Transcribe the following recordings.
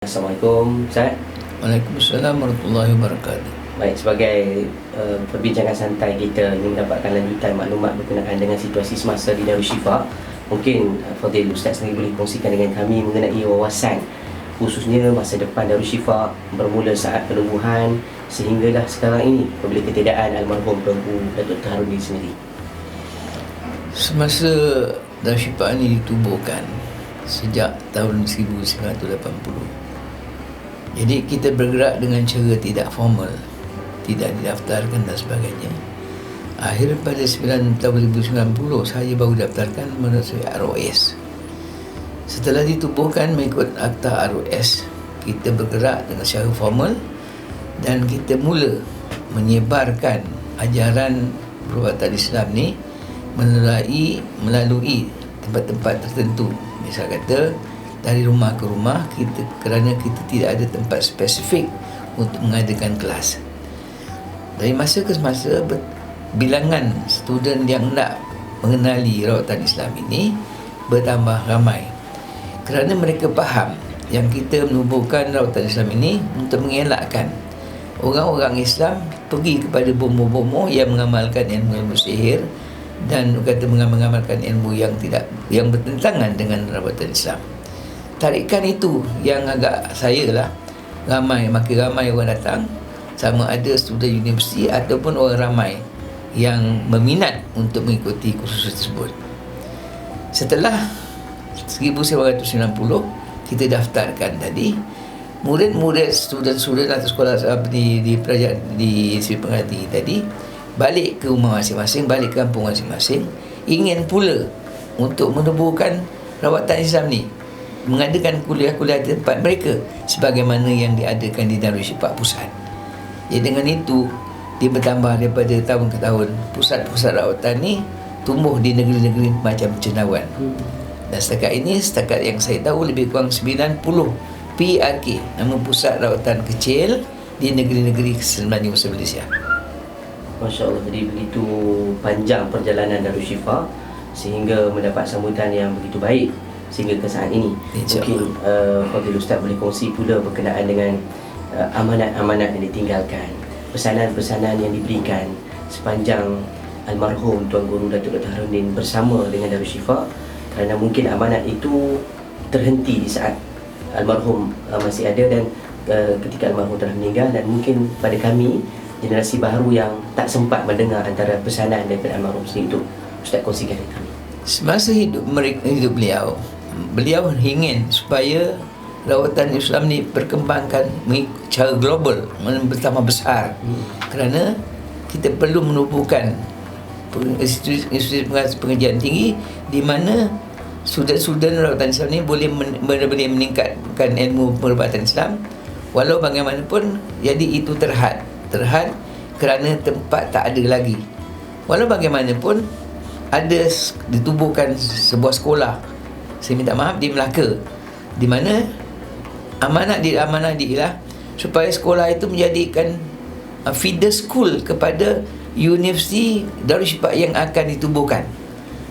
Assalamualaikum Ustaz. Waalaikumsalam warahmatullahi wabarakatuh. Baik, sebagai perbincangan santai kita ingin mendapatkan lanjutan maklumat berkenaan dengan situasi semasa di Darul Shifa, mungkin Fadil Ustaz sendiri boleh kongsikan dengan kami mengenai wawasan khususnya masa depan Darul Shifa bermula saat penubuhan sehinggalah sekarang ini apabila ketiadaan almarhum Tuanku Datuk Harudin sendiri. Semasa Darul Shifa ini ditubuhkan sejak tahun 1980, jadi kita bergerak dengan cara tidak formal, tidak didaftarkan dan sebagainya. Akhir pada tahun 2090 saya baru daftarkan melalui ROS. Setelah ditubuhkan mengikut akta ROS, kita bergerak dengan secara formal dan kita mula menyebarkan ajaran perubatan Islam ni melalui tempat-tempat tertentu. Misal kata dari rumah ke rumah kita, kerana kita tidak ada tempat spesifik untuk mengadakan kelas. Dari masa ke masa, bilangan student yang nak mengenali rawatan Islam ini bertambah ramai, kerana mereka faham yang kita menubuhkan rawatan Islam ini untuk mengelakkan orang-orang Islam pergi kepada bomoh-bomoh yang mengamalkan ilmu sihir dan kata mengamalkan ilmu yang bertentangan dengan rawatan Islam. Tarikan itu yang agak saya lah, makin ramai orang datang, sama ada student universiti ataupun orang ramai yang berminat untuk mengikuti kursus tersebut. Setelah 1990 kita daftarkan tadi, murid-murid student atau sekolah di Sri Penghati tadi balik ke rumah masing-masing, balik ke kampung masing-masing, ingin pula untuk menubuhkan rawatan Islam ni, mengadakan kuliah-kuliah di tempat mereka sebagaimana yang diadakan di Darul Shifa Pusat. Jadi dengan itu dia bertambah daripada tahun ke tahun. Pusat-pusat rawatan ni tumbuh di negeri-negeri macam cendawan. Dan setakat yang saya tahu lebih kurang 90 PRK, nama pusat rawatan kecil di negeri-negeri semenanjung Malaysia. Masya Allah, jadi begitu panjang perjalanan Darul Shifa sehingga mendapat sambutan yang begitu baik sehingga ke saat ini. Mungkin Fadil Ustaz boleh kongsi pula berkenaan dengan amanat-amanat yang ditinggalkan, pesanan-pesanan yang diberikan sepanjang almarhum Tuan Guru Datuk Dr. Harudin bersama dengan Darul Shifa, kerana mungkin amanat itu terhenti di saat almarhum masih ada dan ketika almarhum telah meninggal, dan mungkin pada kami generasi baru yang tak sempat mendengar antara pesanan daripada almarhum sendiri itu, Ustaz kongsikan dengan kami. Semasa hidup beliau ingin supaya rawatan Islam ni perkembangkan secara global, bertambah besar. Kerana kita perlu menubuhkan institusi pengajian tinggi di mana student rawatan Islam ni boleh meningkatkan ilmu perubatan Islam. Walau bagaimanapun, jadi itu terhad kerana tempat tak ada lagi. Walau bagaimanapun, ada ditubuhkan sebuah sekolah, saya minta maaf, di Melaka, di mana amanah dia supaya sekolah itu menjadikan feeder school kepada universiti Darul Shifa yang akan ditubuhkan.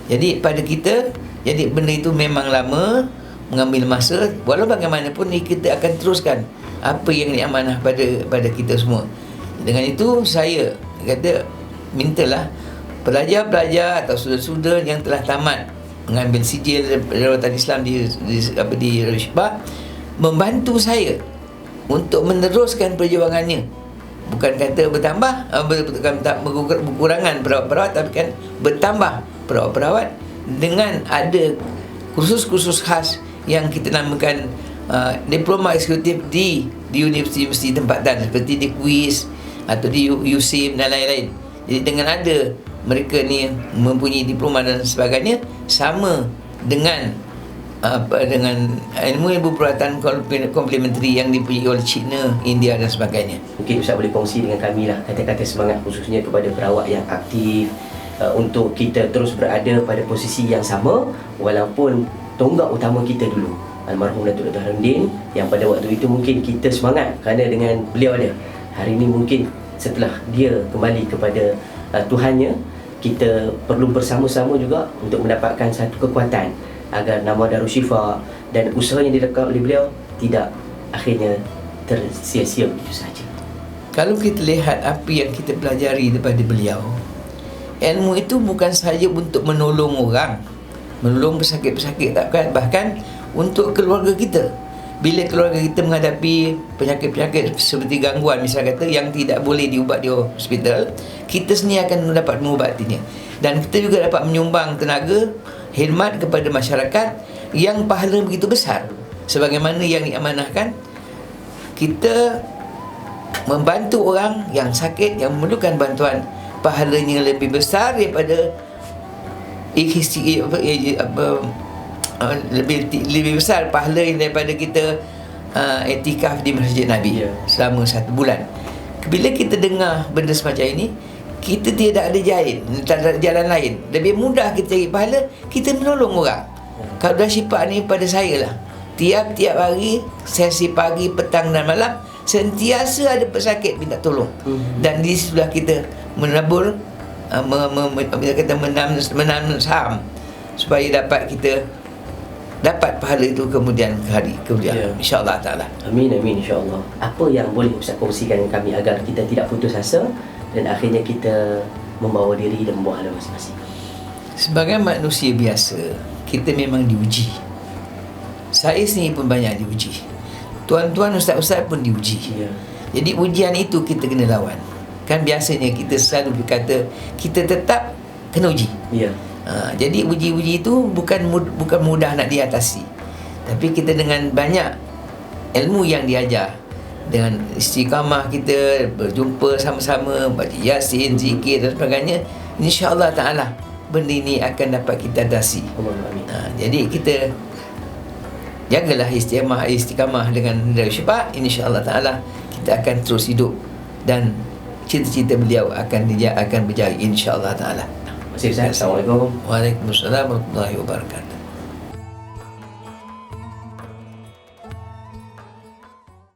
Jadi pada kita, jadi benda itu memang lama, mengambil masa. Walau bagaimanapun kita akan teruskan apa yang diamanah pada kita semua. Dengan itu saya kata mintalah pelajar-pelajar atau student-student yang telah tamat mengambil sijil rawatan Islam di Darul Shifa membantu saya untuk meneruskan perjuangannya. Bukan kata berkurangan perawat-perawat, tapi kan bertambah perawat-perawat dengan ada kursus-kursus khas yang kita namakan diploma eksekutif di universiti-universiti tempatan seperti di KUIS atau di USIM dan lain-lain. Jadi dengan ada mereka ni mempunyai diploma dan sebagainya, sama dengan ilmu perubatan komplementari yang dipunyai oleh China, India dan sebagainya. Mungkin Ustaz boleh kongsi dengan kami lah kata-kata semangat khususnya kepada perawat yang aktif untuk kita terus berada pada posisi yang sama walaupun tonggak utama kita dulu almarhum Datuk Dr. Harudin, yang pada waktu itu mungkin kita semangat kerana dengan beliau ada. Hari ini mungkin setelah dia kembali kepada Tuhannya, kita perlu bersama-sama juga untuk mendapatkan satu kekuatan agar nama Darul Shifa dan usaha yang dilakukan oleh beliau tidak akhirnya tersia-sia begitu saja. Kalau kita lihat apa yang kita pelajari daripada beliau, ilmu itu bukan sahaja untuk menolong orang, menolong pesakit-pesakit, takkan, bahkan untuk keluarga kita. Bila keluarga kita menghadapi penyakit-penyakit seperti gangguan misalnya kata yang tidak boleh diubat di hospital, kita sendiri akan dapat mengubatinya. Dan kita juga dapat menyumbang tenaga khidmat kepada masyarakat yang pahala begitu besar. Sebagaimana yang diamanahkan, kita membantu orang yang sakit, yang memerlukan bantuan, pahalanya lebih besar daripada lebih besar pahala yang daripada kita iktikaf di Masjid Nabi selama 1 bulan. Bila kita dengar benda semacam ini, kita tidak ada jalan lain. Lebih mudah kita cari pahala, kita menolong orang. Kalau dah syifa ni pada saya lah, tiap-tiap hari, sesi pagi, petang dan malam, sentiasa ada pesakit minta tolong. Dan di sebelah kita menabur, menanam saham supaya dapat kita dapat pahala itu kemudian hari insya-Allah taala. Amin insya-Allah. Apa yang boleh Ustaz kongsikan dengan kami agar kita tidak putus asa dan akhirnya kita membawa diri dan membawa hala masing-masing? Sebagai manusia biasa, kita memang diuji. Saya sendiri pun banyak diuji. Tuan-tuan, ustaz-ustaz pun diuji. Jadi ujian itu kita kena lawan. Kan biasanya kita selalu berkata kita tetap kena uji. Jadi uji-uji itu bukan mudah nak diatasi. Tapi kita dengan banyak ilmu yang diajar, dengan istiqamah kita berjumpa sama-sama, baca Yasin, zikir dan sebagainya, insya-Allah taala benda ini akan dapat kita atasi. Jadi kita jagalah istiqamah dengan dari syifa, insya-Allah taala kita akan terus hidup dan cita-cita beliau akan berjaya insya-Allah taala. Assalamualaikum. Waalaikumsalam warahmatullahi wabarakatuh.